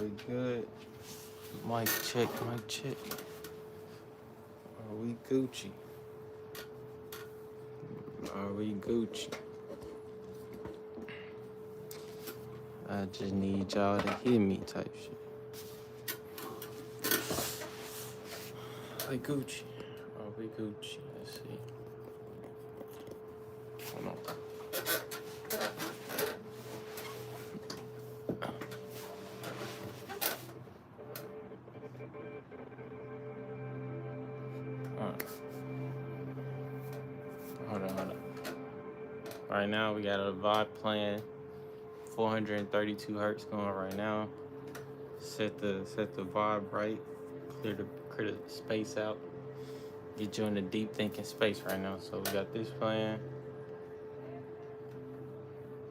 we good? Mic check, mic check. Are we Gucci? Are we Gucci? I just need y'all to hear me type shit. Like Gucci. Are we Gucci? Let's see. Hold on. Hold on. Right now we got a vibe playing, 432 hertz going right now. Set the vibe right, clear the space out. Get you in the deep thinking space right now. So we got this playing.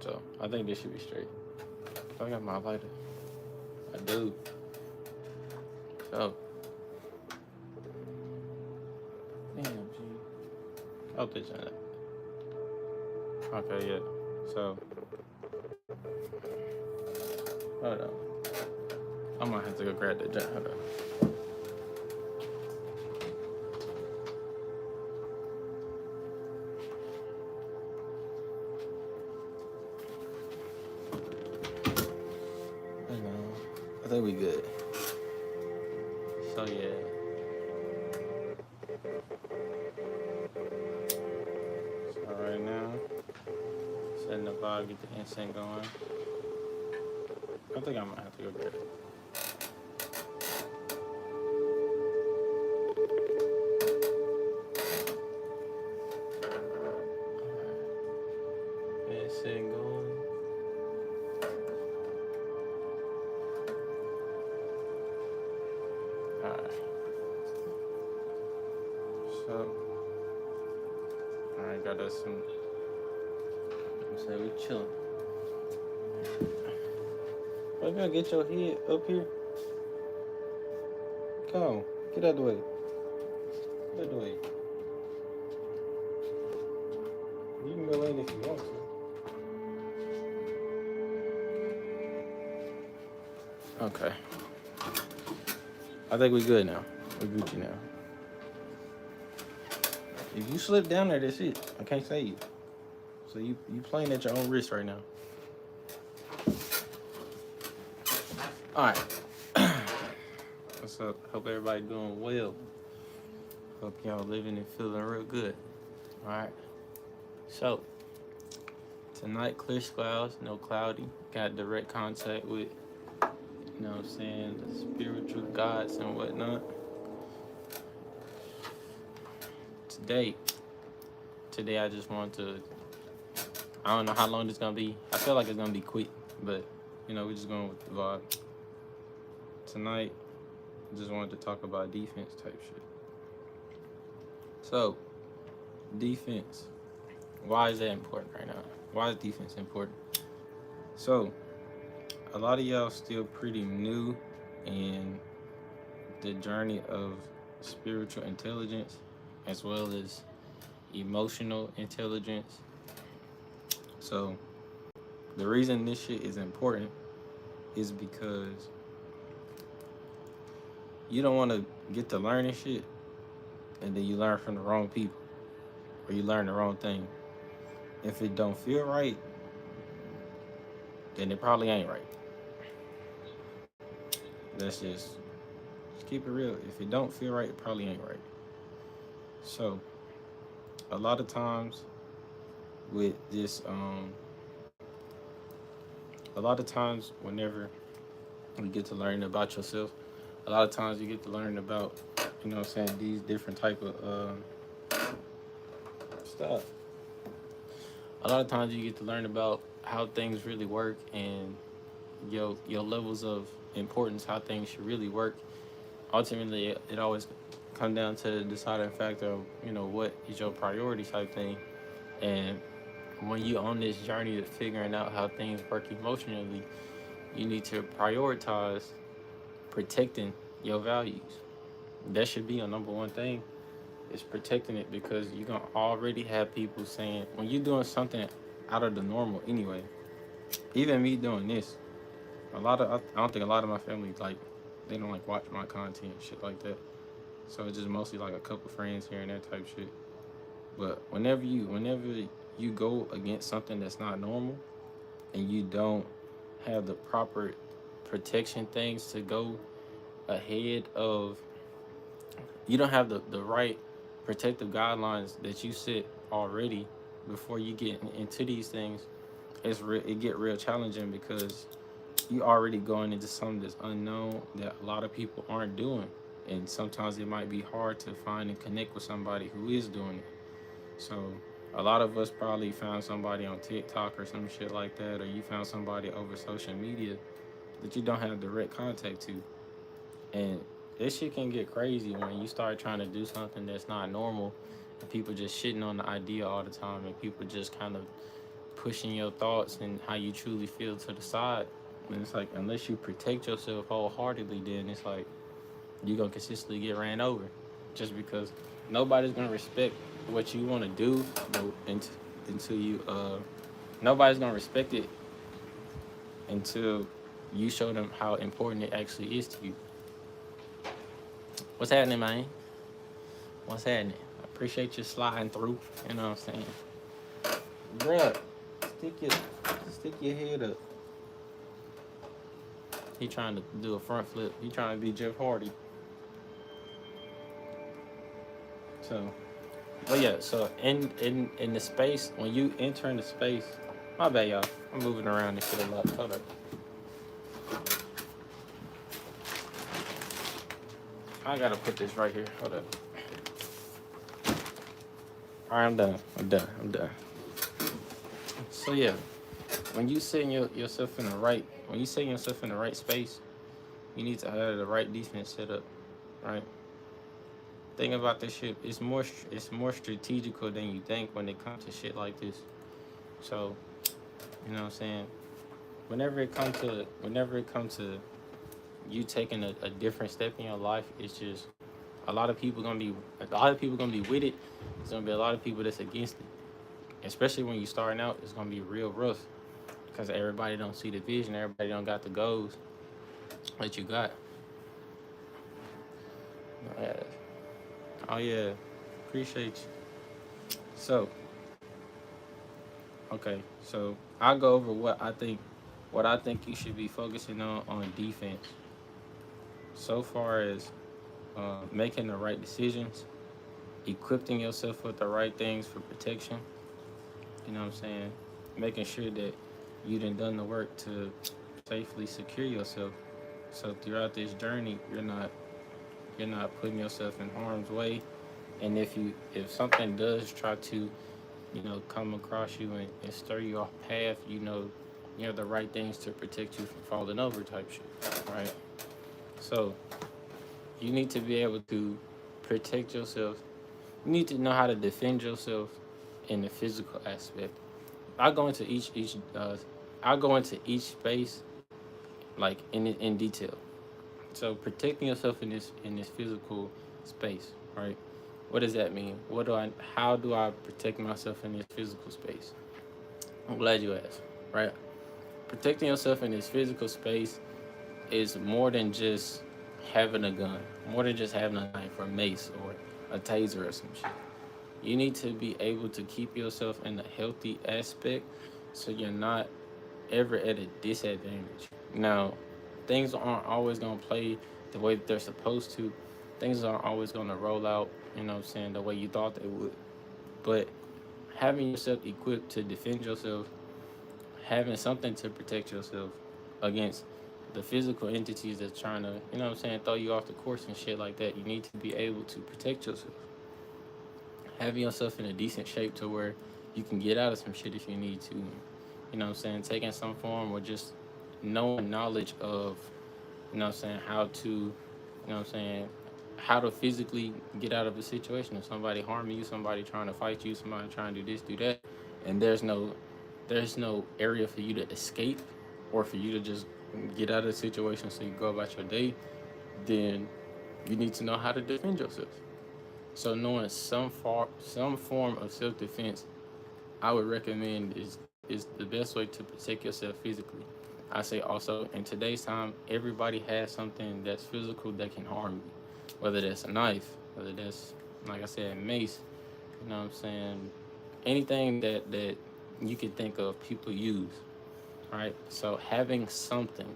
So I think this should be straight. I got my lighter. I do. So damn, G. Oh, this on it. Okay, yeah. So hold on. I might have to go grab that jump. Hold on. I think we good. So yeah. So right now, setting the vibe, get the incense going. I think I might have to go grab it. Incense going. Alright. So, alright, got us some. Say we chilling. Why you gotta get your head up here? Come on, get out the way. Get out the way. You can go in if you want to. Okay. I think we good now. We're Gucci now. If you slip down there, that's it. I can't save you. So you playing at your own risk right now. Alright. What's up? Hope everybody doing well. Hope y'all living and feeling real good. Alright. So tonight, clear skies, no cloudy. Got direct contact with, you know what I'm saying, the spiritual gods and whatnot. Today I just want to, I don't know how long this gonna be. I feel like it's gonna be quick, but you know, we're just going with the vibe. Tonight, I just wanted to talk about defense type shit. So, defense. Why is that important right now? Why is defense important? So, a lot of y'all still pretty new in the journey of spiritual intelligence as well as emotional intelligence. So the reason this shit is important is because you don't want to get to learning shit and then you learn from the wrong people or you learn the wrong thing. If it don't feel right, then it probably ain't right. Let's just keep it real. If it don't feel right, it probably ain't right. So a lot of times with this, a lot of times whenever you get to learn about yourself, a lot of times you get to learn about, you know what I'm saying, these different type of stuff. A lot of times you get to learn about how things really work and your levels of importance, how things should really work. Ultimately, it always comes down to the deciding factor of, you know, what is your priority type thing. And when you're on this journey of figuring out how things work emotionally, you need to prioritize protecting your values. That should be your number one thing, is protecting it, because you're going to already have people saying, when you're doing something out of the normal anyway, even me doing this, I don't think a lot of my family like they don't like watch my content and shit like that. So it's just mostly like a couple friends here and there type shit. But whenever you go against something that's not normal and you don't have the proper protection things to go ahead of, you don't have the right protective guidelines that you set already before you get into these things, it get real challenging because you already going into something that's unknown that a lot of people aren't doing, and sometimes it might be hard to find and connect with somebody who is doing it. So a lot of us probably found somebody on TikTok or some shit like that, or you found somebody over social media that you don't have direct contact to. And this shit can get crazy when you start trying to do something that's not normal and people just shitting on the idea all the time and people just kind of pushing your thoughts and how you truly feel to the side. And it's like, unless you protect yourself wholeheartedly, then it's like you're going to consistently get ran over just because nobody's going to respect what you want to do until nobody's going to respect it until you show them how important it actually is to you. What's happening, man? What's happening? I appreciate you sliding through. You know what I'm saying? Bruh, stick your head up. He trying to do a front flip. He trying to be Jeff Hardy. So, but yeah, so in the space, when you enter in the space, my bad, y'all. I'm moving around this shit a lot. Hold up. I gotta put this right here. Hold up. All right, I'm done. So yeah, when you setting yourself in the right, when you setting yourself in the right space, you need to have the right defense set up, right? Think about this shit. It's more strategical than you think when it comes to shit like this. So, you know what I'm saying? Whenever it comes to you taking a different step in your life, it's just a lot of people gonna be with it. There's gonna be a lot of people that's against it. Especially when you starting out, it's gonna be real rough because everybody don't see the vision, everybody don't got the goals that you got. Oh yeah, appreciate you. So, okay, so I'll go over what I think you should be focusing on defense. So far as making the right decisions, equipping yourself with the right things for protection. You know what I'm saying? Making sure that you done the work to safely secure yourself. So throughout this journey, you're not putting yourself in harm's way. And if something does try to, come across you and stir you off path, you have the right things to protect you from falling over type shit. Right? So you need to be able to protect yourself. You need to know how to defend yourself in the physical aspect. I go into I go into each space like in detail. So protecting yourself in this physical space, right? What does that mean? How do I protect myself in this physical space? I'm glad you asked, right? Protecting yourself in this physical space is more than just having a gun, more than just having a knife or mace or a taser or some shit. You need to be able to keep yourself in a healthy aspect so you're not ever at a disadvantage. Now, things aren't always going to play the way that they're supposed to. Things aren't always going to roll out, the way you thought they would. But having yourself equipped to defend yourself, having something to protect yourself against the physical entities that's trying to, throw you off the course and shit like that, you need to be able to protect yourself. Having yourself in a decent shape to where you can get out of some shit if you need to. Taking some form or just knowing knowledge of, how to, how to physically get out of a situation. If somebody harming you, somebody trying to fight you, somebody trying to do this, do that, and there's no area for you to escape or for you to just get out of the situation so you go about your day, then you need to know how to defend yourself. So knowing some form of self-defense, I would recommend is the best way to protect yourself physically. I say also in today's time, everybody has something that's physical that can harm you, whether that's a knife, whether that's, like I said, mace. You know what I'm saying? Anything that you can think of, people use. Right? So having something,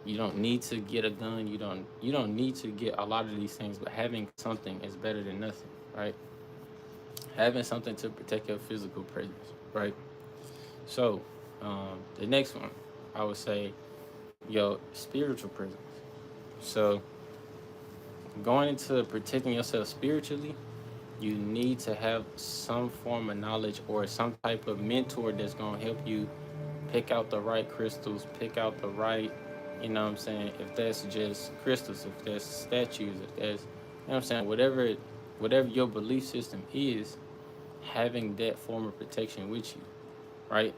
you don't need to get a gun. You don't need to get a lot of these things, but having something is better than nothing. Right? Having something to protect your physical presence. Right? So the next one, I would say your spiritual presence. So going into protecting yourself spiritually, you need to have some form of knowledge or some type of mentor that's going to help you pick out the right crystals, pick out the right, you know what I'm saying, if that's just crystals, if that's statues, if that's, you know what I'm saying, whatever your belief system is, having that form of protection with you, right?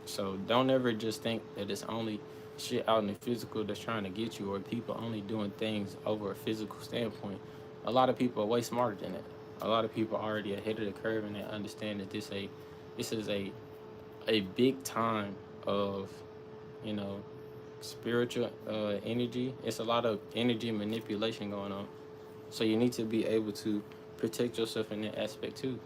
So don't ever just think that it's only shit out in the physical that's trying to get you, or people only doing things over a physical standpoint. A lot of people are way smarter than that. A lot of people are already ahead of the curve, and they understand that this is a big time of, you know, spiritual energy. It's a lot of energy manipulation going on. So you need to be able to protect yourself in that aspect too.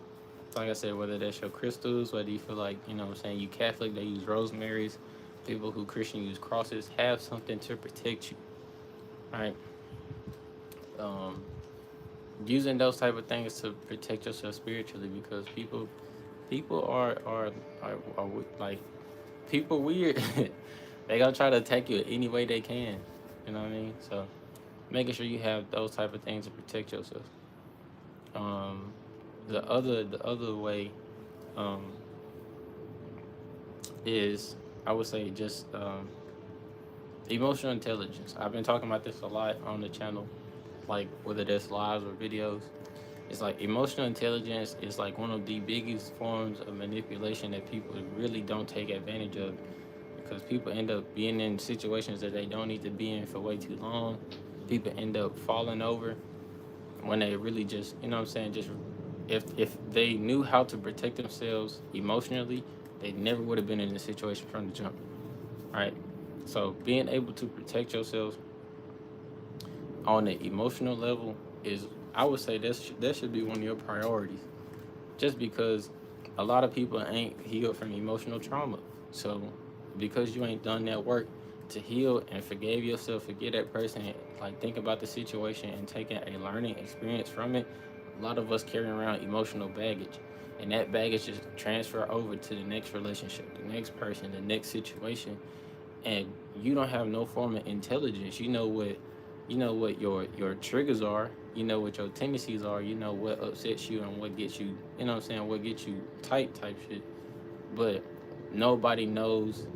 Like I said, whether that's your crystals, whether you feel like, you know what I'm saying, you Catholic, they use rosemaries, people who Christian use crosses, have something to protect you, right? Um, Using those type of things to protect yourself spiritually, because people are like, people weird. They gonna try to attack you any way they can. You know what I mean? So making sure you have those type of things to protect yourself. Um, the other way um, is, I would say, just emotional intelligence. I've been talking about this a lot on the channel, like whether that's lives or videos. It's like emotional intelligence is like one of the biggest forms of manipulation that people really don't take advantage of, because people end up being in situations that they don't need to be in for way too long. People end up falling over when they really just, you know what I'm saying, just if they knew how to protect themselves emotionally, they never would have been in the situation from the jump, right? So being able to protect yourself on the emotional level is, I would say, that should be one of your priorities, just because a lot of people ain't healed from emotional trauma. So because you ain't done that work to heal and forgave yourself, forget that person, like think about the situation and taking a learning experience from it, a lot of us carry around emotional baggage. And that baggage is transfer over to the next relationship, the next person, the next situation, and you don't have no form of intelligence. You know what your triggers are, you know what your tendencies are, you know what upsets you and what gets you, you know what I'm saying, what gets you tight type shit. But nobody knows,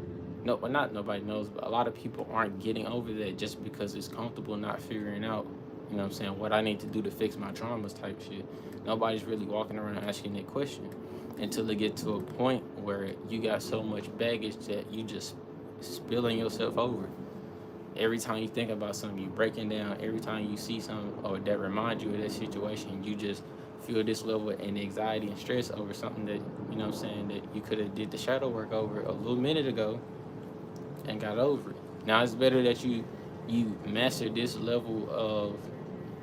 no, but not nobody knows, but a lot of people aren't getting over that just because it's comfortable not figuring out, you know what I'm saying, what I need to do to fix my traumas type shit. Nobody's really walking around asking that question until they get to a point where you got so much baggage that you just spilling yourself over. Every time you think about something, you breaking down. Every time you see something or that reminds you of that situation, you just feel this level of anxiety and stress over something that, you know what I'm saying, that you could have did the shadow work over a little minute ago and got over it. Now it's better that you master this level of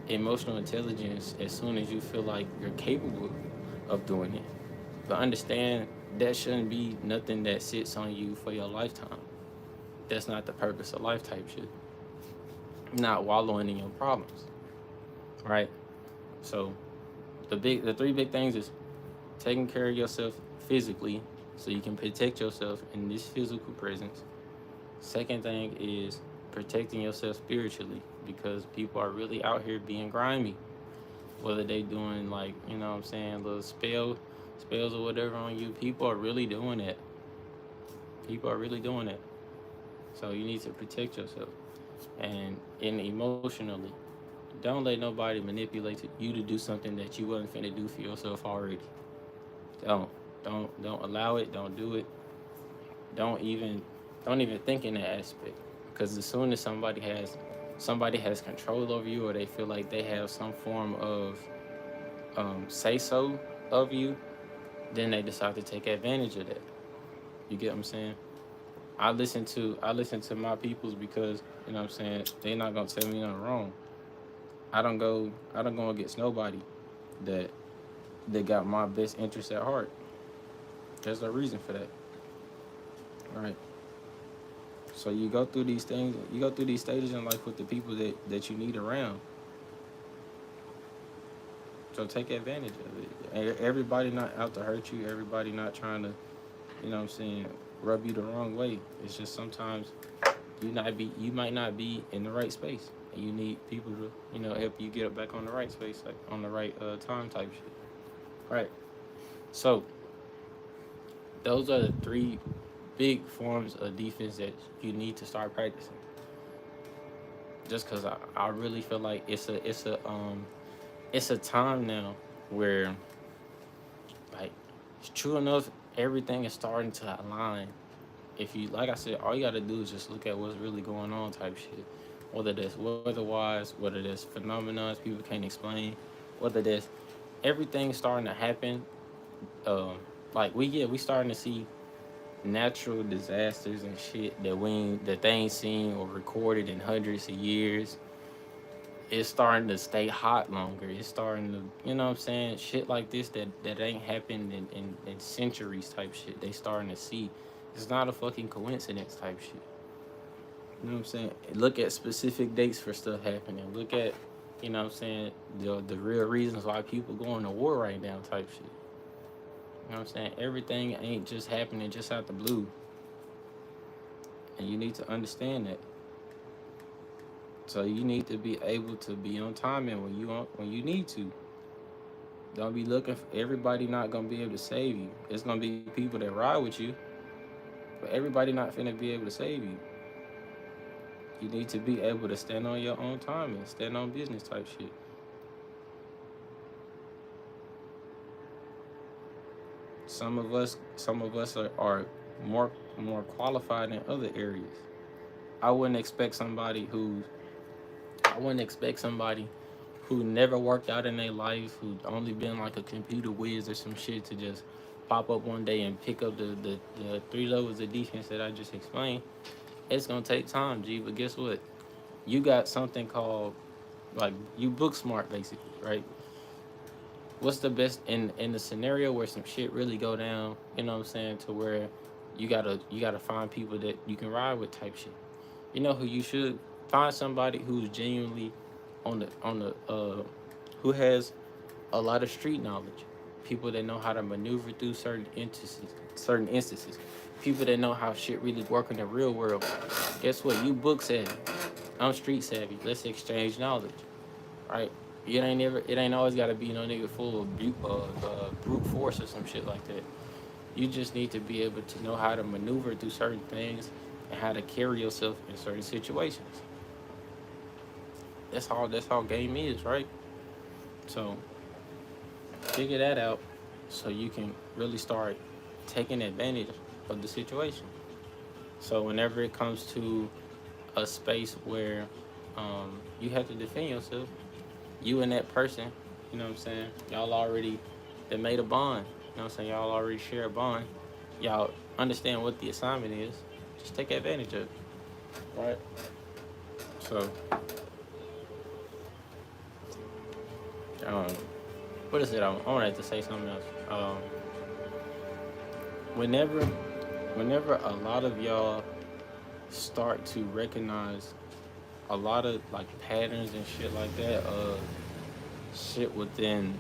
emotional intelligence as soon as you feel like you're capable of doing it. But understand that shouldn't be nothing that sits on you for your lifetime. That's not the purpose of life type shit. Not wallowing in your problems, right? So the three big things is taking care of yourself physically so you can protect yourself in this physical presence. Second thing is protecting yourself spiritually, because people are really out here being grimy. Whether they doing, like, you know what I'm saying, little spells or whatever on you, people are really doing that. People are really doing that. So you need to protect yourself. And emotionally, don't let nobody manipulate you to do something that you wasn't finna do for yourself already. Don't. Don't allow it. Don't do it. Don't even don't even think in that aspect. Because as soon as somebody has control over you, or they feel like they have some form of say so of you, then they decide to take advantage of that. You get what I'm saying? I listen to my peoples because you know what I'm saying they not gonna tell me nothing wrong. I don't go against nobody that got my best interest at heart. There's a reason for that, right? So you go through these things, you go through these stages in life with the people that you need around. So take advantage of it. Everybody not out to hurt you. Everybody not trying to, you know what I'm saying, rub you the wrong way. It's just sometimes you might not be in the right space. And you need people to, help you get back on the right space, like on the right time type shit. Right. So those are the three big forms of defense that you need to start practicing. Just because I really feel like it's a time now where like it's true enough everything is starting to align. If you like I said, all you gotta do is just look at what's really going on type shit. Whether that's weather-wise, whether that's phenomena people can't explain, whether that's everything starting to happen. Um, like we starting to see natural disasters and shit that they ain't seen or recorded in hundreds of years. It's starting to stay hot longer. It's starting to, you know what I'm saying? Shit like this that ain't happened in centuries type shit. They starting to see. It's not a fucking coincidence type shit. You know what I'm saying? Look at specific dates for stuff happening. Look at, you know what I'm saying, the real reasons why people going to war right now type shit. You know what I'm saying? Everything ain't just happening just out the blue. And you need to understand that. So you need to be able to be on time and when you need to. Don't be looking for everybody not gonna be able to save you. It's gonna be people that ride with you, but everybody not finna be able to save you. You need to be able to stand on your own time and stand on business type shit. Some of us are more qualified in other areas. I wouldn't expect somebody who I wouldn't expect somebody who never worked out in their life, who only been like a computer whiz or some shit to just pop up one day and pick up the three levels of defense that I just explained. It's gonna take time, G, but guess what? You got something called like you book smart basically, right? What's the best in the scenario where some shit really go down, you know what I'm saying, to where you gotta find people that you can ride with type shit. You know who you should find somebody who's genuinely on the who has a lot of street knowledge. People that know how to maneuver through certain instances. People that know how shit really work in the real world. Guess what? You book savvy. I'm street savvy. Let's exchange knowledge, right? It ain't always gotta be no nigga full of brute force or some shit like that. You just need to be able to know how to maneuver through certain things and how to carry yourself in certain situations. That's how game is, right? So figure that out so you can really start taking advantage of the situation. So whenever it comes to a space where you have to defend yourself, you and that person, you know what I'm saying? Y'all already they made a bond. You know what I'm saying? Y'all already share a bond. Y'all understand what the assignment is. Just take advantage of it. Right? So um what is it? I wanted to say something else. Whenever whenever a lot of y'all start to recognize a lot of like patterns and shit like that, shit within,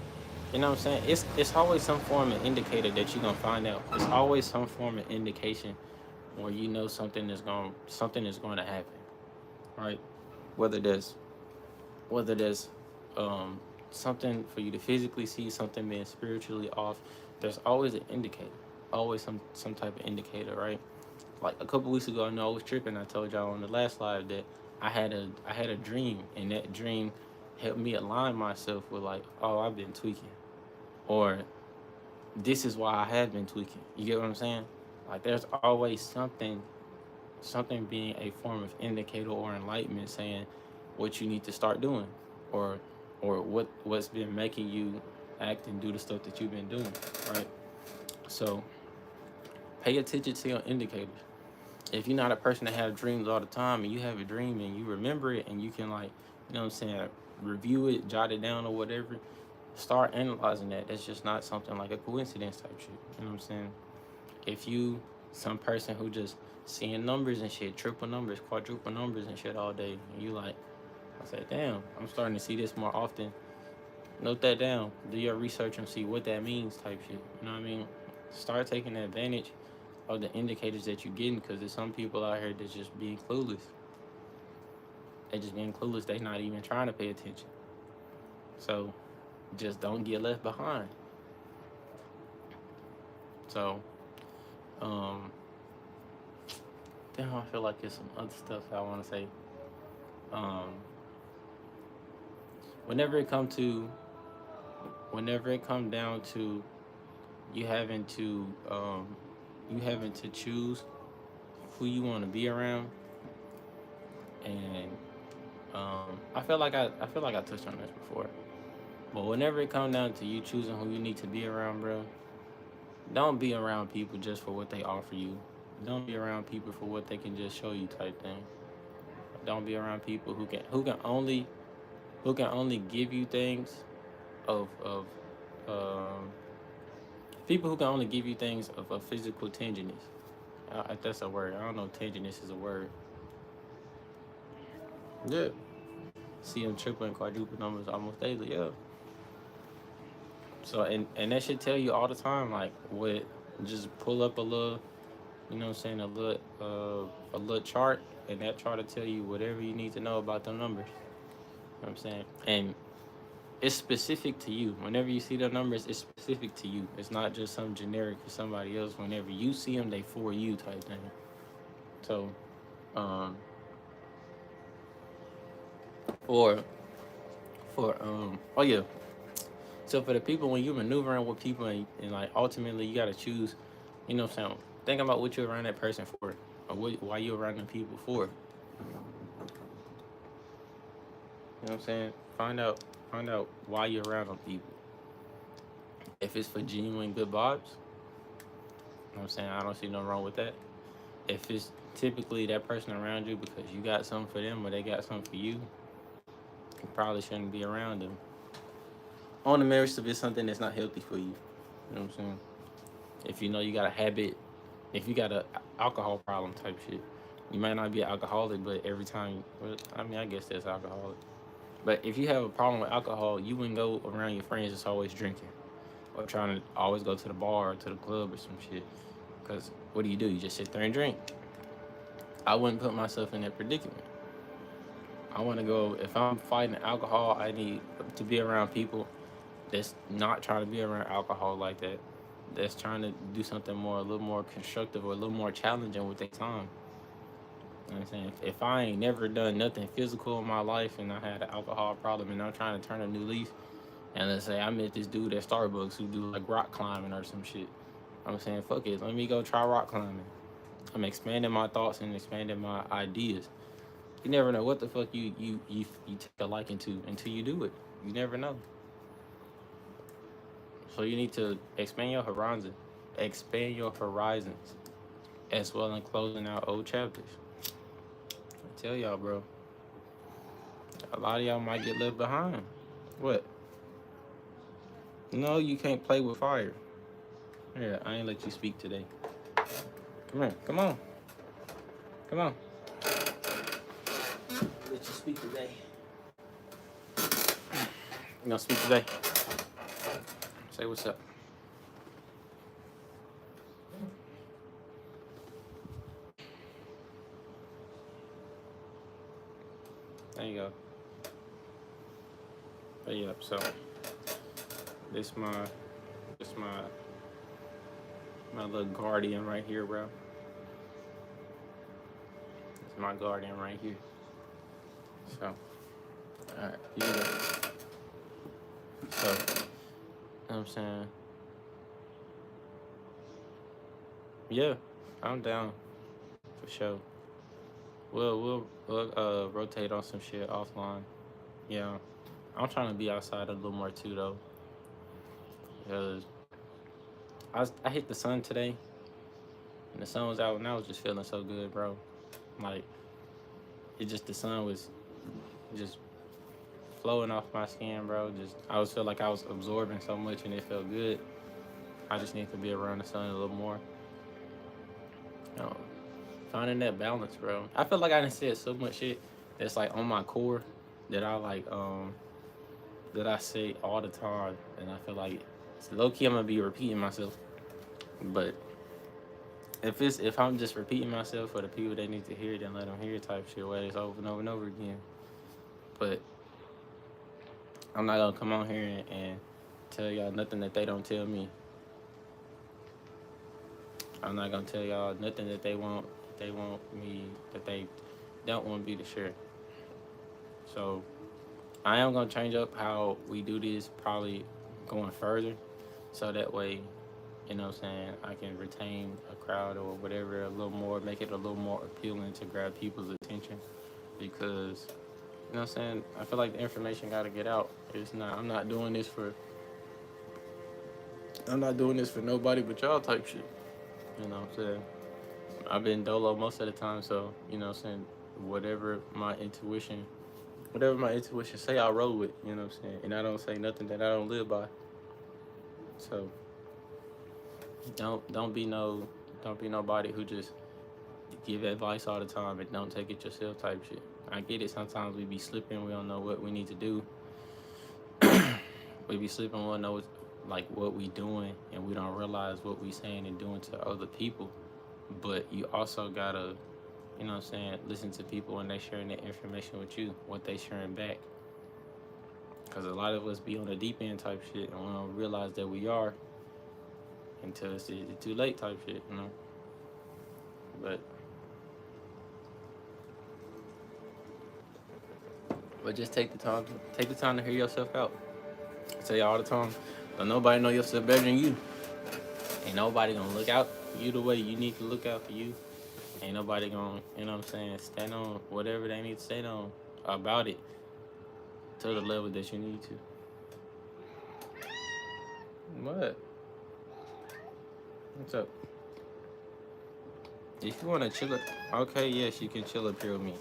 you know what I'm saying? It's always some form of indicator that you're gonna find out. It's always some form of indication where you know something is going to happen, right? Whether there's whether there's um something for you to physically see, something being spiritually off, there's always an indicator. Always some type of indicator, right? Like a couple weeks ago, I know I was tripping. I told y'all on the last live that I had a dream, and that dream helped me align myself with like, oh, I've been tweaking, or this is why I have been tweaking. You get what I'm saying? Like there's always something being a form of indicator or enlightenment saying what you need to start doing, or what's been making you act and do the stuff that you've been doing, right? So pay attention to your indicators. if you're not a person that have dreams all the time and you have a dream and you remember it and you can like, you know what I'm saying, review it, jot it down or whatever, start analyzing that. That's just not something like a coincidence type shit. You know what I'm saying? If you some person who just seeing numbers and shit, triple numbers, quadruple numbers and shit all day, and you like, I said, damn, I'm starting to see this more often. Note that down. Do your research and see what that means type shit. You know what I mean? Start taking advantage of the indicators that you're getting because there's some people out here that's just being clueless. They just being clueless. They not even trying to pay attention. So just don't get left behind. So, um, damn, I feel like there's some other stuff I want to say. Um, whenever it come to, whenever it come down to you having to, you having to choose who you want to be around, and I feel like I touched on this before. But whenever it come down to you choosing who you need to be around, bro, don't be around people just for what they offer you. Don't be around people for what they can just show you type thing. Don't be around people who can only give you things of um, people who can only give you things of a physical tenderness. If that's a word. I don't know if tenderness is a word. Yeah. See them triple and quadruple numbers almost daily. Yeah. So and that should tell you all the time, like what just pull up a little, you know what I'm saying, a little chart, and that chart will tell you whatever you need to know about them numbers. You know what I'm saying? And it's specific to you. Whenever you see the numbers, it's specific to you. It's not just some generic for somebody else. Whenever you see them, they for you type thing. So, um, for oh yeah. So for the people when you maneuvering with people and like ultimately you gotta choose, you know what I'm saying? Think about what you're around that person for, or why you're around them people for. You know what I'm saying? Find out why you're around them people. If it's for genuine good vibes, you know what I'm saying? I don't see no wrong with that. If it's typically that person around you because you got something for them or they got something for you probably shouldn't be around them. On the merits of it's something that's not healthy for you. You know what I'm saying? If you know you got a habit, if you got a alcohol problem type shit, you might not be an alcoholic, but every time, well, I mean, I guess that's alcoholic. But if you have a problem with alcohol, you wouldn't go around your friends that's always drinking or trying to always go to the bar or to the club or some shit. Because what do? You just sit there and drink. I wouldn't put myself in that predicament. I want to go, if I'm fighting alcohol, I need to be around people that's not trying to be around alcohol like that. That's trying to do something more, a little more constructive or a little more challenging with their time. You know what I'm saying? If I ain't never done nothing physical in my life and I had an alcohol problem and I'm trying to turn a new leaf, and let's say I met this dude at Starbucks who do like rock climbing or some shit. I'm saying, fuck it, let me go try rock climbing. I'm expanding my thoughts and expanding my ideas. You never know what the fuck you take a liking to until you do it. You never know. So you need to expand your horizons, as well as closing out old chapters. I tell y'all, bro, a lot of y'all might get left behind. What? No, you can't play with fire. Yeah, I ain't let you speak today. Come here, come on, come on. Let you speak today. You gonna speak today? Say what's up. There you go. There you go. So this this my little guardian right here, bro. It's my guardian right here. So, alright, yeah. So, you know what I'm saying? Yeah, I'm down for sure. We'll rotate on some shit offline. Yeah, I'm trying to be outside a little more too though, because I hit the sun today, And the sun was out, and I was just feeling so good, bro. Like it just the sun was just flowing off my skin, bro. Just I was feel like I was absorbing so much, and it felt good. I just need to be around the sun a little more. You know, finding that balance, bro. I feel like I done said so much shit that's like on my core that I like that I say all the time, and I feel like low key I'm gonna be repeating myself. But if I'm just repeating myself for the people that need to hear it, then let them hear it type shit, whether it's over and over and over again. But I'm not gonna come on here and tell y'all nothing that they don't tell me. I'm not gonna tell y'all nothing that they want me that they don't want me to share. So I am gonna change up how we do this probably going further, so that way, you know what I'm saying, I can retain a crowd or whatever a little more, make it a little more appealing to grab people's attention. Because you know what I'm saying, I feel like the information gotta get out. It's not I'm not doing this for nobody but y'all type shit. You know what I'm saying? I've been dolo most of the time, so you know what I'm saying, whatever my intuition say, I roll with, you know what I'm saying? And I don't say nothing that I don't live by. So don't be nobody who just give advice all the time and don't take it yourself type shit. I get it, sometimes we be slipping, we don't know what we need to do. We be slipping, we don't know like what we doing, and we don't realize what we saying and doing to other people. But you also gotta, you know what I'm saying, listen to people when they sharing that information with you, what they sharing back. Because a lot of us be on the deep end type shit, and we don't realize that we are until it's too late type shit, you know. But just take the time to hear yourself out. I tell you all the time, don't nobody know yourself better than you. Ain't nobody gonna look out for you the way you need to look out for you. Ain't nobody gonna, you know what I'm saying, stand on whatever they need to stand on about it to the level that you need to. What? What's up? If you wanna chill up, okay, yes, you can chill up here with me.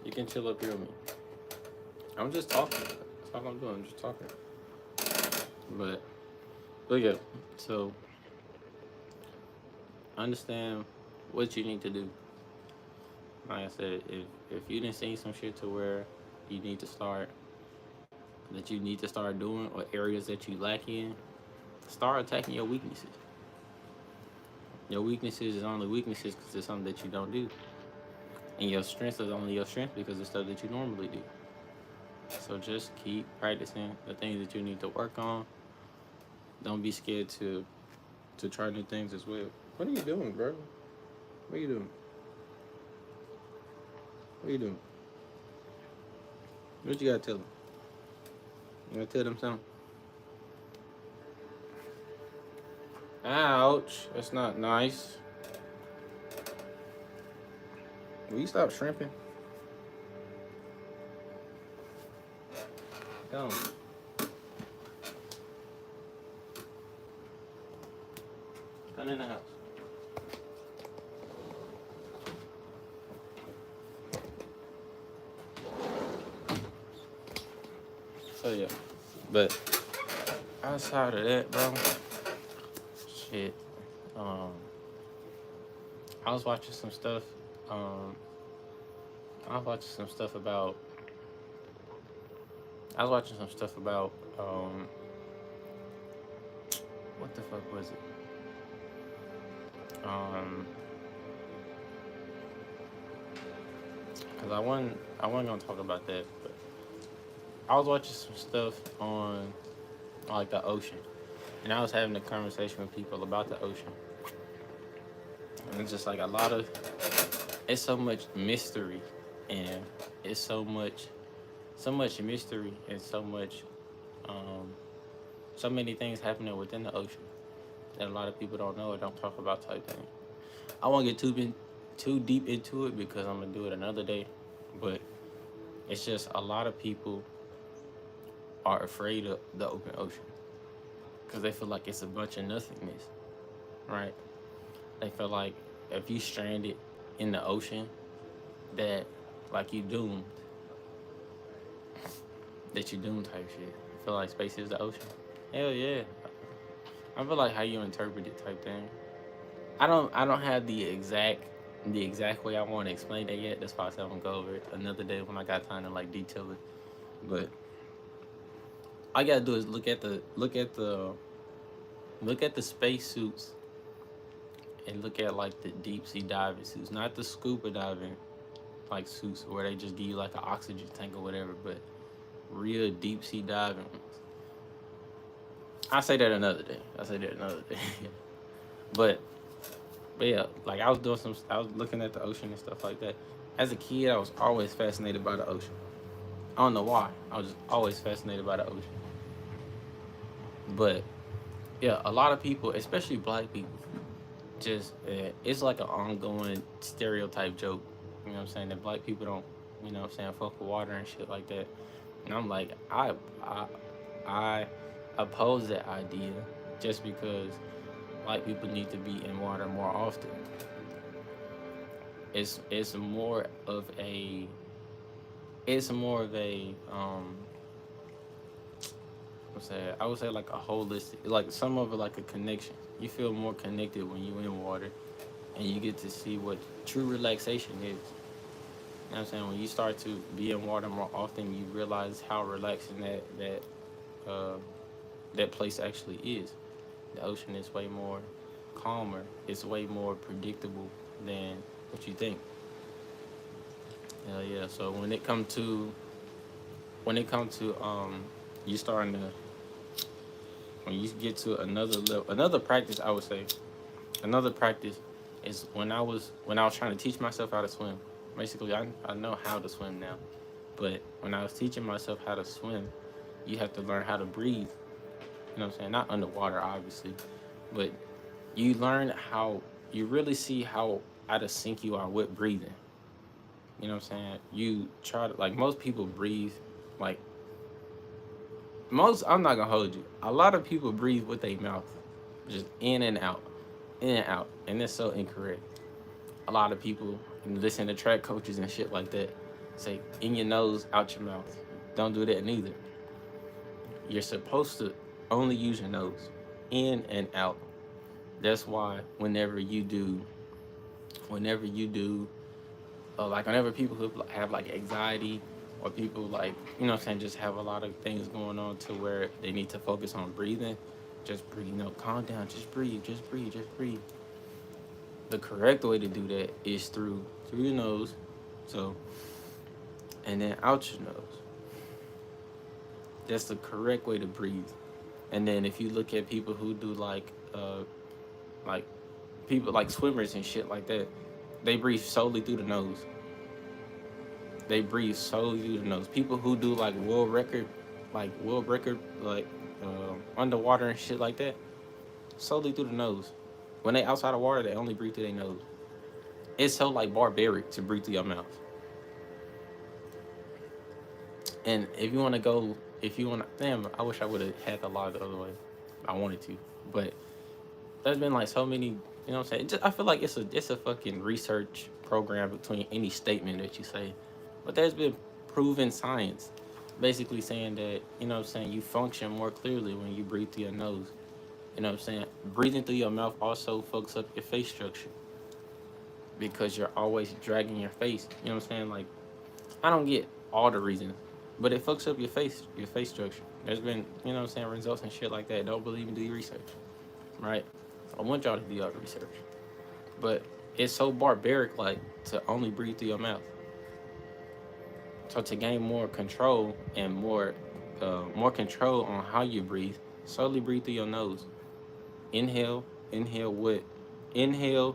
You can chill up here with me. I'm just talking. That's all I'm doing. I'm just talking. But yeah, so understand what you need to do. Like I said, if you didn't see some shit to where you need to start doing, or areas that you lack in, start attacking your weaknesses. Your weaknesses is only weaknesses because it's something that you don't do, and your strengths is only your strength because it's stuff that you normally do. So just keep practicing the things that you need to work on. Don't be scared to try new things as well. What are you doing, bro? What are you doing? What are you doing? What you gotta tell them? You gotta tell them something? Ouch. That's not nice. Will you stop shrimping? Go. Come in the house. So yeah, but outside of that, bro, shit. I was watching some stuff. I was watching some stuff about. What the fuck was it? Cause I wasn't gonna talk about that, but I was watching some stuff on like the ocean, and I was having a conversation with people about the ocean, and it's just like it's so much mystery, and it's so much mystery, and so many things happening within the ocean that a lot of people don't know or don't talk about type thing. I won't get too deep into it because I'm gonna do it another day, but it's just a lot of people are afraid of the open ocean because they feel like it's a bunch of nothingness, right? They feel like if you stranded in the ocean, that like you doomed, that you doomed type shit. I feel like space is the ocean. Hell yeah. I feel like how you interpret it type thing. I don't have the exact way I want to explain that yet. That's why I said I'm gonna go over it another day when I got time to like detail it. But all you gotta do is look at the space suits and look at like the deep sea diving suits, not the scuba diving like suits where they just give you like an oxygen tank or whatever, but real deep sea diving ones. I say that another day. I say that another day. but but yeah, like I was looking at the ocean and stuff like that. As a kid, I was always fascinated by the ocean. I don't know why. I was just always fascinated by the ocean. But yeah, a lot of people, especially black people, just it's like an ongoing stereotype joke. You know what I'm saying? That black people don't, what I'm saying, fuck with water and shit like that. And I'm like, I oppose that idea just because white people need to be in water more often. It's more of a it's more of a I would say like a holistic, like some of it like a connection. You feel more connected when you in water, and you get to see what true relaxation is. You know what I'm saying? When you start to be in water more often, you realize how relaxing uh, that place actually is. The ocean is way more calmer. It's way more predictable than what you think. Yeah. So when it comes to you starting to when you get to another level, another practice, I would say, another practice is when I was trying to teach myself how to swim. Basically, I know how to swim now, but when I was teaching myself how to swim, you have to learn how to breathe. You know what I'm saying? Not underwater, obviously, but you learn how you really see how out of sync you are with breathing. You know what I'm saying? You try to like most people breathe like I'm not gonna hold you. A lot of people breathe with their mouth, just in and out, and it's so incorrect. A lot of people listen to track coaches and shit like that say in your nose, out your mouth. Don't do that neither. You're supposed to only use your nose, in and out. That's why like whenever people who have like anxiety or people like what I'm saying, just have a lot of things going on to where they need to focus on breathing, just breathe, calm down, just breathe, just breathe, just breathe. The correct way to do that is through your nose, so, and then out your nose. That's the correct way to breathe. And then if you look at people who do like people like swimmers and shit like that, they breathe solely through the nose. They breathe solely through the nose. People who do like world record, like underwater and shit like that, solely through the nose. When they outside of water, they only breathe through their nose. It's so like barbaric to breathe through your mouth. And if you want to, damn, I wish I would have had the law the other way. I wanted to, but there's been like so many. You know what I'm saying? I feel like it's a fucking research program between any statement that you say, but there's been proven science, basically saying that what I'm saying, you function more clearly when you breathe through your nose. You know what I'm saying? Breathing through your mouth also fucks up your face structure because you're always dragging your face. You know what I'm saying? Like I don't get all the reasons, but it fucks up your face structure. There's been what I'm saying, results and shit like that. Don't believe me? Do your research, right? I want y'all to do your research, but it's so barbaric, like to only breathe through your mouth. So to gain more control and more control on how you breathe, slowly breathe through your nose. Inhale, inhale what? Inhale,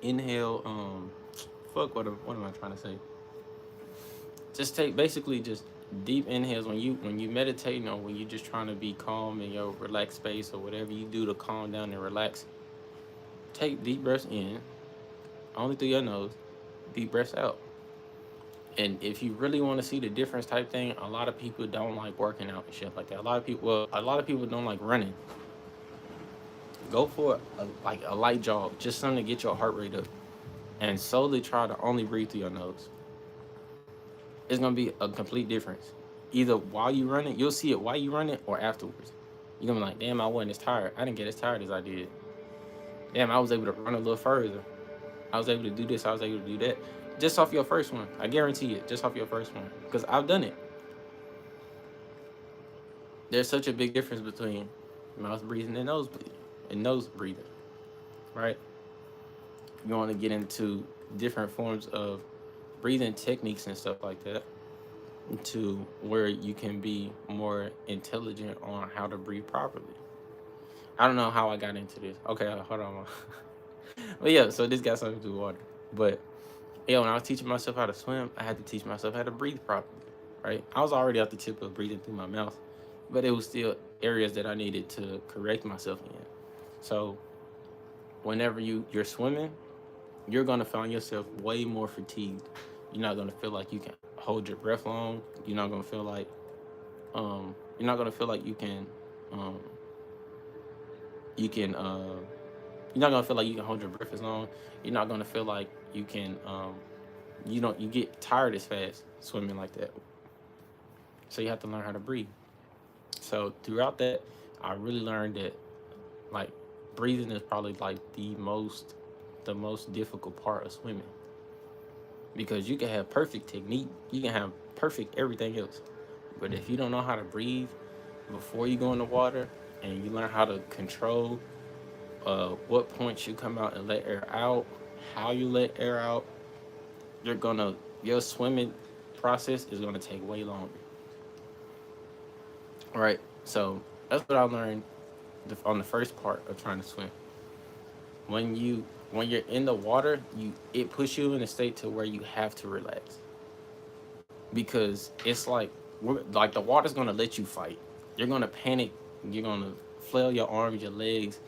inhale. Fuck. What am I trying to say? Just take basically just deep inhales when you meditating or when you just trying to be calm in your relaxed space or whatever you do to calm down and relax. Take deep breaths in, only through your nose. Deep breaths out. And if you really want to see the difference type thing, a lot of people don't like working out and shit like that. A lot of people don't like running. Go for like a light jog, just something to get your heart rate up, and slowly try to only breathe through your nose. It's gonna be a complete difference. Either while you run it, you'll see it while you run it, or afterwards. You're gonna be like, damn, I wasn't as tired. I didn't get as tired as I did. Damn, I was able to run a little further. I was able to do this. I was able to do that. Just off your first one, I guarantee it. Just off your first one, because I've done it. There's such a big difference between mouth breathing and nose breathing, right? You want to get into different forms of breathing techniques and stuff like that, to where you can be more intelligent on how to breathe properly. I don't know how I got into this. Okay, hold on. But yeah, so this got something to do with water. But yeah, when I was teaching myself how to swim, I had to teach myself how to breathe properly, right? I was already at the tip of breathing through my mouth, but it was still areas that I needed to correct myself in. So whenever you're swimming, you're gonna find yourself way more fatigued. You're not gonna feel like you can hold your breath long. You're not gonna feel like um you can you're not gonna feel like you can hold your breath as long. You're not gonna feel like you can you get tired as fast swimming like that. So you have to learn how to breathe. So throughout that, I really learned that like breathing is probably like the most difficult part of swimming, because you can have perfect technique, you can have perfect everything else, but if you don't know how to breathe before you go in the water, and you learn how to control what points you come out and let air out, how you let air out, your swimming process is gonna take way longer. All right, so that's what I learned on the first part of trying to swim. When you're in the water, you it puts you in a state to where you have to relax, because it's like the water's gonna let you fight. You're gonna panic. You're gonna flail your arms, your legs,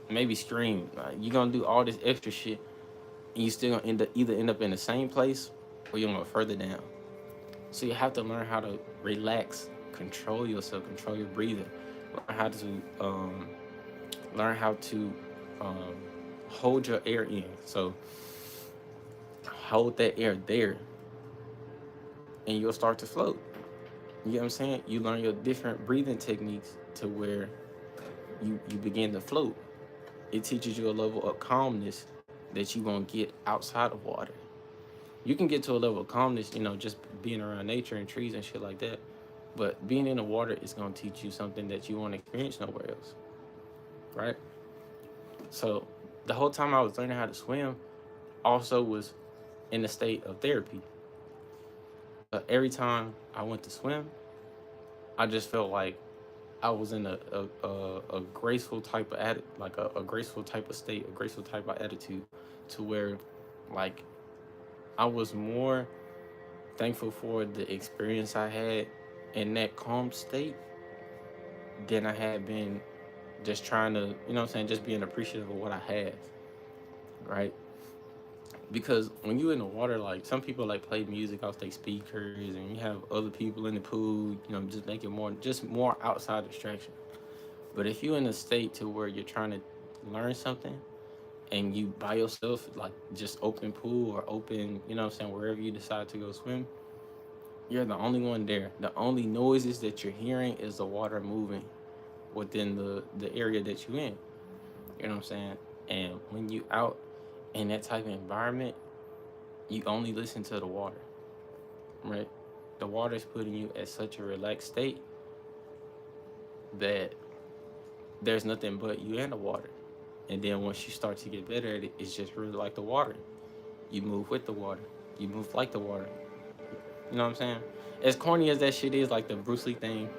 maybe scream. You're gonna do all this extra shit, and you still gonna end up in the same place, or you're gonna go further down. So you have to learn how to relax, control yourself, control your breathing, learn how to um, learn how to um, hold your air in. So hold that air there, and you'll start to float. You know what I'm saying? You learn your different breathing techniques to where you begin to float. It teaches you a level of calmness that you won't get outside of water. You can get to a level of calmness, just being around nature and trees and shit like that. But being in the water is gonna teach you something that you won't experience nowhere else, right? So the whole time I was learning how to swim, also was in a state of therapy. Every time I went to swim, I just felt like I was in a graceful type of a graceful type of state, a graceful type of attitude, to where like I was more thankful for the experience I had in that calm state than I had been just trying to, what I'm saying, just being appreciative of what I have, right? Because when you in the water, like some people like play music off their speakers, and you have other people in the pool, just make it more outside distraction. But if you're in a state to where you're trying to learn something, and you by yourself, like just open pool or open, wherever you decide to go swim, you're the only one there. The only noises that you're hearing is the water moving within the area that you're in. You know what I'm saying? And when you out in that type of environment, you only listen to the water, right? The water is putting you at such a relaxed state that there's nothing but you and the water. And then once you start to get better at it, it's just really like the water. You move with the water. You move like the water. You know what I'm saying? As corny as that shit is, like the Bruce Lee thing,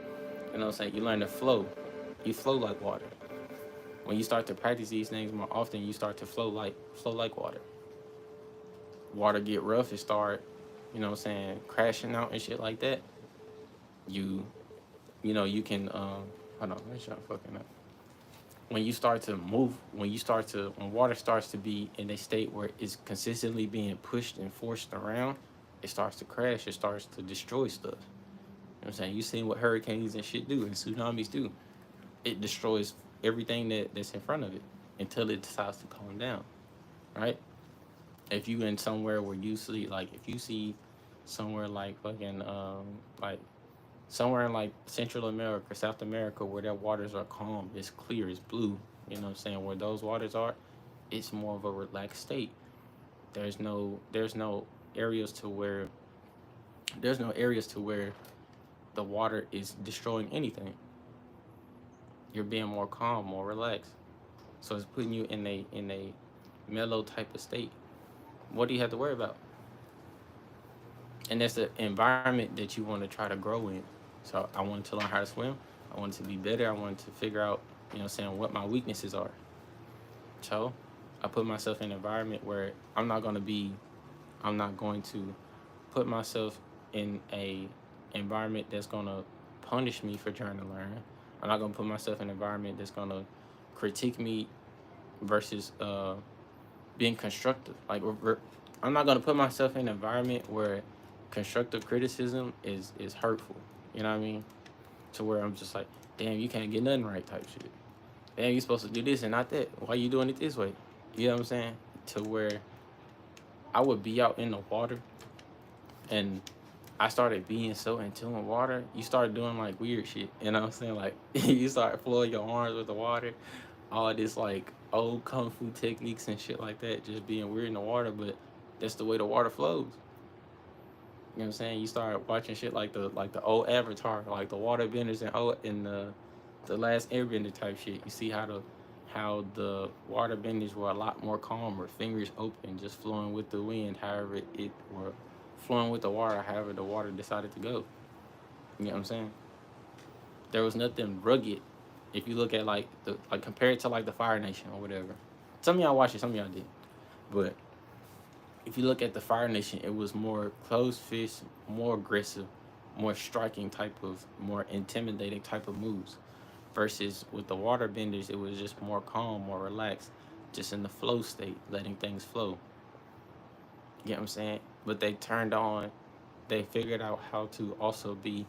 you know what I'm saying? You learn to flow. You flow like water. When you start to practice these things more often, you start to flow like water. Water get rough, it start, crashing out and shit like that. You you can hold on, let me try fucking up. When water starts to be in a state where it's consistently being pushed and forced around, it starts to crash, it starts to destroy stuff. You know what I'm saying? You seen what hurricanes and shit do and tsunamis do. It destroys everything that's in front of it until it decides to calm down, right? If you in somewhere where you see, like, if you see somewhere like fucking like somewhere in like Central America, South America, where their waters are calm, it's clear, it's blue. You know what I'm saying? Where those waters are, it's more of a relaxed state. There's no areas to where there's no areas to where the water is destroying anything. You're being more calm, more relaxed. So it's putting you in a mellow type of state. What do you have to worry about? And that's the environment that you want to try to grow in. So I wanted to learn how to swim. I wanted to be better. I wanted to figure out, you know what I'm saying, what my weaknesses are. So I put myself in an environment where I'm not going to put myself in a environment that's gonna punish me for trying to learn. I'm not gonna put myself in an environment that's gonna critique me versus being constructive. Like I'm not gonna put myself in an environment where constructive criticism is hurtful. You know what I mean? To where I'm just like, damn, you can't get nothing right type shit. Damn, you supposed to do this and not that. Why you doing it this way? You know what I'm saying? To where I would be out in the water and I started being so in tune with water. You start doing like weird shit. You know what I'm saying? Like you start flowing your arms with the water. All this like old kung fu techniques and shit like that, just being weird in the water, but that's the way the water flows. You know what I'm saying? You start watching shit like the old Avatar, like the water benders and the last airbender type shit. You see how the water benders were a lot more calmer, fingers open, just flowing with the wind, however it were flowing with the water, however the water decided to go. You know what I'm saying? There was nothing rugged. If you look at like compare it to like the Fire Nation or whatever. Some of y'all watch it, some of y'all did. But if you look at the Fire Nation, it was more closed fist, more aggressive, more striking type of, more intimidating type of moves. Versus with the waterbenders, it was just more calm, more relaxed, just in the flow state, letting things flow. You know what I'm saying? But they figured out how to also be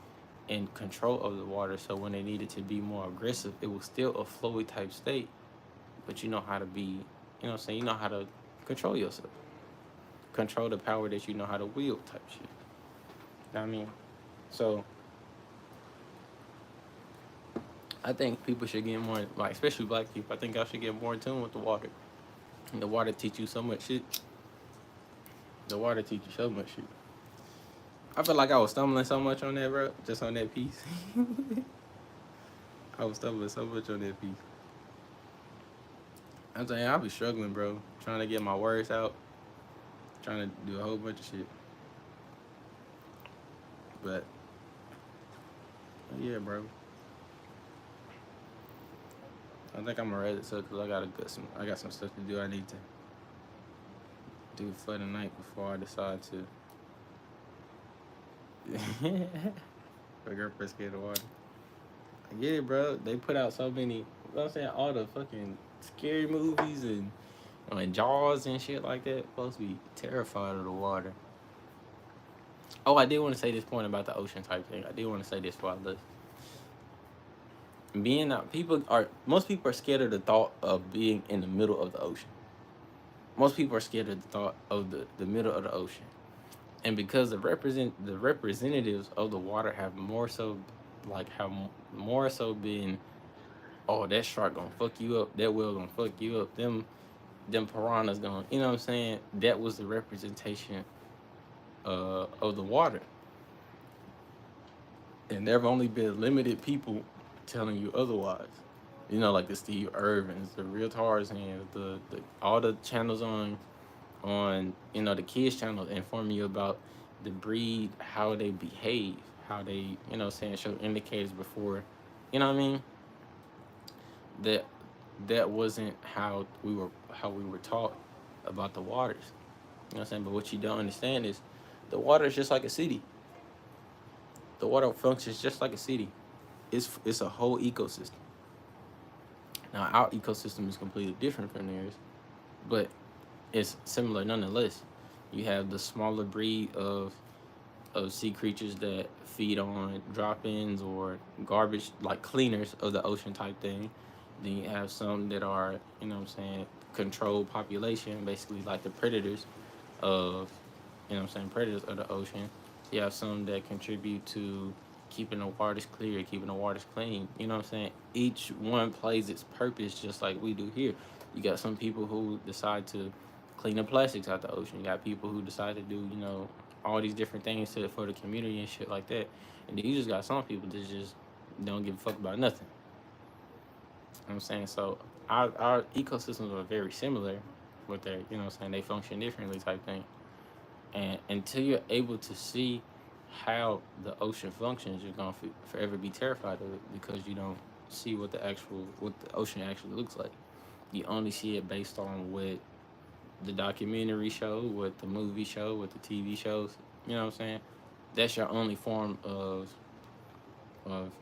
in control of the water. So when they needed to be more aggressive, it was still a flowy type state, but you know how to be, you know what I'm saying? You know how to control yourself, control the power that you know how to wield type shit. You know what I mean? So I think people should get more, like, especially black people, I think y'all should get more in tune with the water. And the water teach you so much shit. The water teach you so much shit. I feel like I was stumbling so much on that, bro, just on that piece. I was stumbling so much on that piece. I'm saying I be struggling, bro, trying to get my words out, trying to do a whole bunch of shit. But yeah, bro. I think I'm gonna read it because I got some stuff to do. I need to do for the night before I decide to. My girlfriend scared of water. I get it, bro. They put out so many. You know what I'm saying? All the fucking scary movies and Jaws and shit like that. Supposed to be terrified of the water. Oh, I did want to say this point about the ocean type thing. I did want to say this before I left. Most people are scared of the thought of being in the middle of the ocean. Most people are scared of the thought of the middle of the ocean. And because the representatives of the water have more so been, oh, that shark gonna fuck you up, that whale gonna fuck you up, them piranhas gonna, you know what I'm saying? That was the representation of the water. And there have only been limited people telling you otherwise. You know, like the Steve Irvins, the Real Tarzans, the all the channels on the kids channel informing you about the breed, how they behave, how they, saying, show indicators before, you know what I mean? That wasn't how we were taught about the waters. You know what I'm saying? But what you don't understand is the water is just like a city. The water functions just like a city. It's a whole ecosystem. Now our ecosystem is completely different from theirs, but it's similar nonetheless. You have the smaller breed of of sea creatures that feed on drop-ins or garbage, like cleaners of the ocean type thing. Then you have some that are, you know what I'm saying, controlled population, basically like the predators of, you know what I'm saying, predators of the ocean. You have some that contribute to keeping the waters clear, keeping the waters clean. You know what I'm saying? Each one plays its purpose just like we do here. You got some people who decide to clean the plastics out the ocean. You got people who decide to do, you know, all these different things for the community and shit like that. And then you just got some people that just don't give a fuck about nothing. You know what I'm saying? So our ecosystems are very similar, but they're, you know what I'm saying, they function differently type thing. And until you're able to see how the ocean functions, you're gonna forever be terrified of it because you don't see what the ocean actually looks like. You only see it based on what the documentary show, what the movie show, what the TV shows. You know what I'm saying? That's your only form of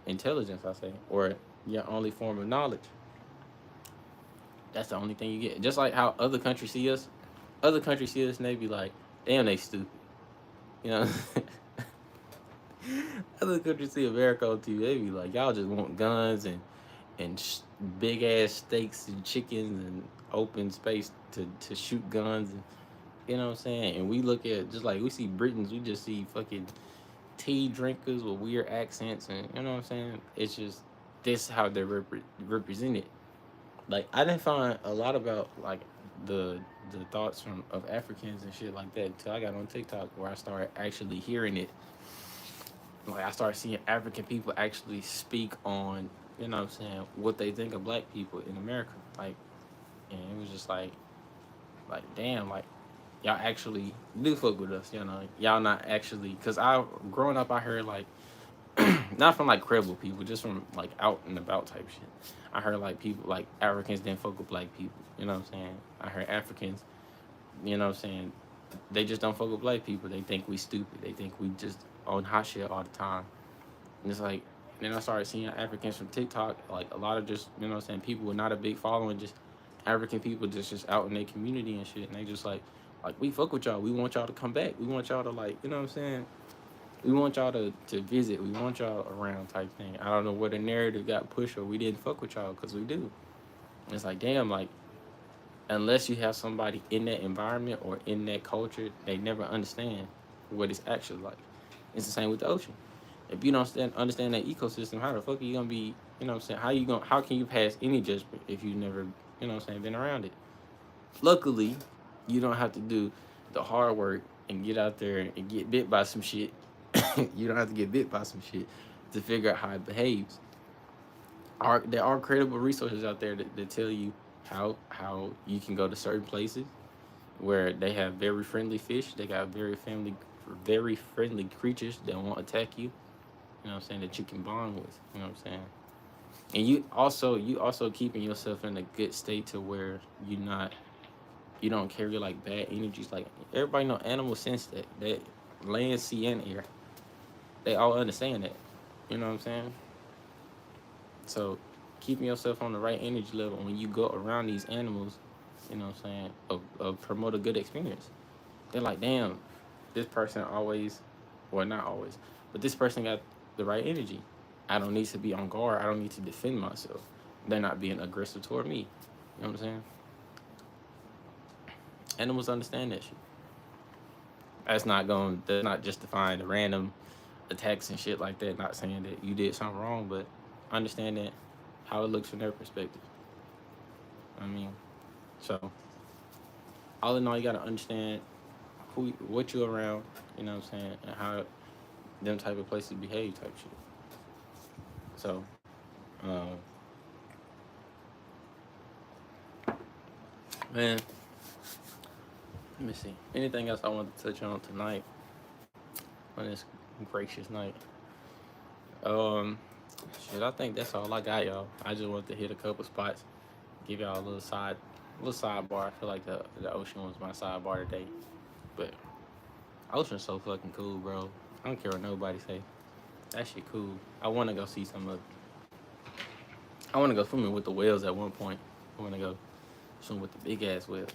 intelligence, I say, or your only form of knowledge. That's the only thing you get. Just like how other countries see us and they be like, damn, they stupid. You know, other countries see America on TV, they be like, y'all just want guns and big ass steaks and chickens and open space to shoot guns and you know what I'm saying. And we look at just like we see Britons, we just see fucking tea drinkers with weird accents and you know what I'm saying. It's just this how they're represented. Like I didn't find a lot about like the the thoughts from of Africans and shit like that until I got on TikTok where I started actually hearing it. Like I started seeing African people actually speak on, you know what I'm saying, what they think of black people in America. Like and it was just like damn, like y'all actually do fuck with us, you know. Y'all not actually cause I growing up I heard like not from like credible people, just from like out and about type shit. I heard like people like Africans didn't fuck with black people. You know what I'm saying? I heard Africans, you know what I'm saying, they just don't fuck with black people. They think we stupid. They think we just on hot shit all the time. And it's like then I started seeing Africans from TikTok, like a lot of just, you know what I'm saying, people with not a big following, just African people just out in their community and shit. And they just like we fuck with y'all. We want y'all to come back. We want y'all to like, you know what I'm saying? We want y'all to visit. We want y'all around type thing. I don't know where the narrative got pushed or we didn't fuck with y'all because we do. And it's like, damn, like, unless you have somebody in that environment or in that culture, they never understand what it's actually like. It's the same with the ocean. If you don't understand that ecosystem, how the fuck are you gonna be, you know what I'm saying? How can you pass any judgment if you never, you know what I'm saying, been around it? Luckily, you don't have to do the hard work and get out there and get bit by some shit. You don't have to get bit by some shit to figure out how it behaves. There are credible resources out there that tell you how you can go to certain places where they have very friendly fish. They got very friendly creatures that won't attack you. You know what I'm saying, that you can bond with. You know what I'm saying? And you also keeping yourself in a good state to where you don't carry like bad energies. Like everybody know animals sense that land, sea, and air. They all understand that. You know what I'm saying? So keeping yourself on the right energy level when you go around these animals, you know what I'm saying, promote a good experience. They're like, damn, this person always, or not always, but this person got the right energy. I don't need to be on guard. I don't need to defend myself. They're not being aggressive toward me. You know what I'm saying? Animals understand that shit. That's not justifying the random attacks and shit like that. Not saying that you did something wrong, but understand that how it looks from their perspective. I mean, so all in all, you gotta understand what you around. You know what I'm saying, and how them type of places behave, type shit. So, um, man, let me see. Anything else I want to touch on tonight on this gracious night? Um, shit, I think that's all I got, y'all. I just wanted to hit a couple spots, give y'all a little sidebar. I feel like the ocean was my sidebar today, but ocean's so fucking cool, bro. I don't care what nobody say. That shit cool. I want to go see some of. I want to go swimming with the whales at one point. I want to go swim with the big ass whales.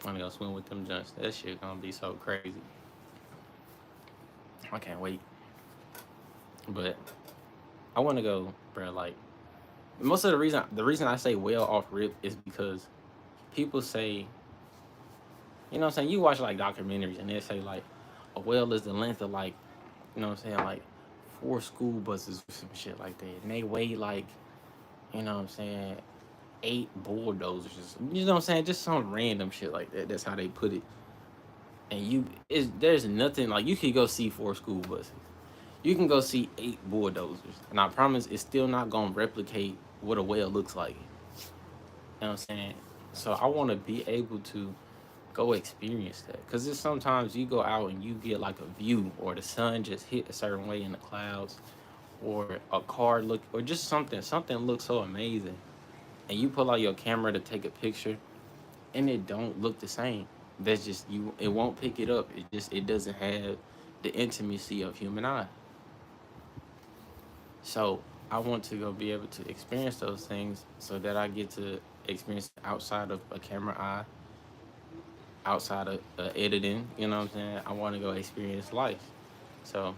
I want to go swim with them junks. That shit gonna be so crazy. I can't wait. But I want to go, bro. Like most of the reason I say whale off rip is because people say, you know what I'm saying? You watch like documentaries and they say like a whale is the length of like, you know what I'm saying, like 4 school buses or some shit like that. And they weigh like, you know what I'm saying, 8 bulldozers. You know what I'm saying? Just some random shit like that. That's how they put it. And there's nothing like you could go see 4 school buses. You can go see 8 bulldozers. And I promise it's still not gonna replicate what a whale looks like. You know what I'm saying? So I wanna be able to go experience that because it's sometimes you go out and you get like a view or the sun just hit a certain way in the clouds or a car look or just something looks so amazing and you pull out your camera to take a picture and it don't look the same. That's just you, it won't pick it up. It doesn't have the intimacy of human eye. So I want to go be able to experience those things so that I get to experience outside of a camera eye, outside of editing. You know what I'm saying? I want to go experience life. So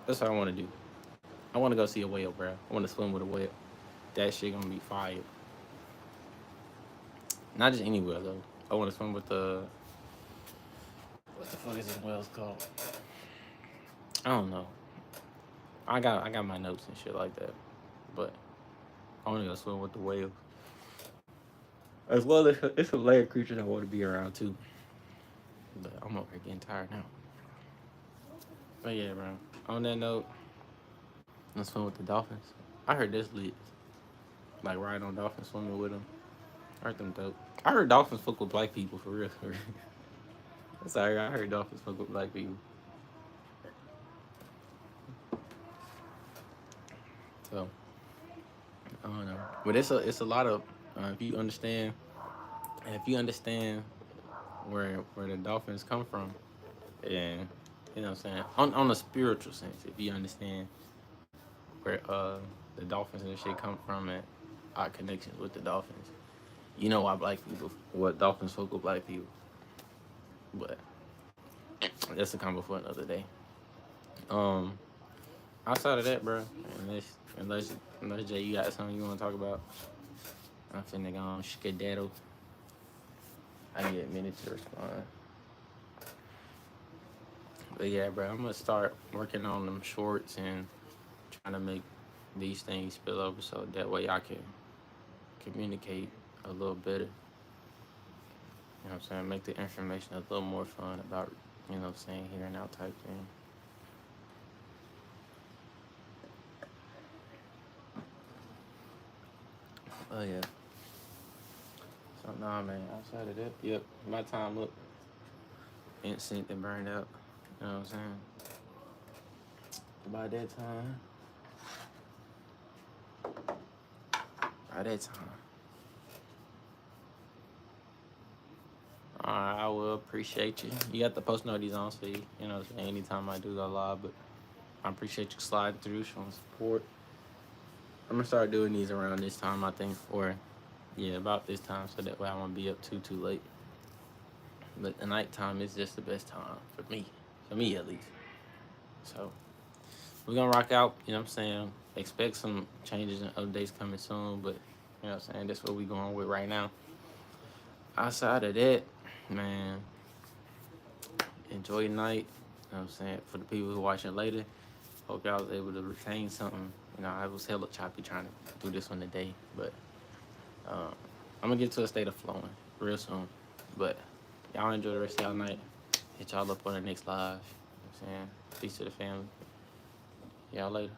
that's what I want to do. I want to go see a whale, bro. I want to swim with a whale. That shit gonna be fire. Not just any whale though. I want to swim with the what the fuck is this whale's called? I don't know. I got my notes and shit like that, but I want to go swim with the whale. As well as it's a layer creature I want to be around too. But I'm over here getting tired now. But yeah, bro. On that note, let's swim with the dolphins. I heard this lit. Like riding on dolphins, swimming with them. I heard them dope. I heard dolphins fuck with black people for real. For real. Sorry, I heard dolphins fuck with black people. So I don't know, but it's a lot of if you understand where the dolphins come from, and you know what I'm saying on a spiritual sense, if you understand where the dolphins and the shit come from and our connections with the dolphins, you know why black people what dolphins fuck with black people. But that's a combo for another day. Um, Outside of that, bro, unless Jay, you got something you want to talk about, I'm finna go on skedaddle. I need a minute to respond. But yeah, bro, I'm gonna start working on them shorts and trying to make these things spill over so that way I can communicate a little better. You know what I'm saying? Make the information a little more fun about, you know what I'm saying, here and out type thing. Oh yeah. So nah, man. Outside of that, yep, my time up, instant and burned out. You know what I'm saying? By that time, by that time, I will appreciate you. You got the post notices on, so you know what I'm saying. Anytime I do go live, but I appreciate you sliding through, showing support. I'm gonna start doing these around this time, I think, or yeah, about this time, so that way I won't be up too late. But the nighttime is just the best time for me at least. So we're gonna rock out. You know what I'm saying? Expect some changes and updates coming soon, but you know what I'm saying. That's what we going with right now. Outside of that, man, enjoy your night. You know what I'm saying? For the people who watching later, hope y'all was able to retain something. You know, I was hella choppy trying to do this one today, but um, I'm gonna get to a state of flowing real soon. But y'all enjoy the rest of y'all night. Hit y'all up on the next live. You know what I'm saying? Peace to the family. Y'all later.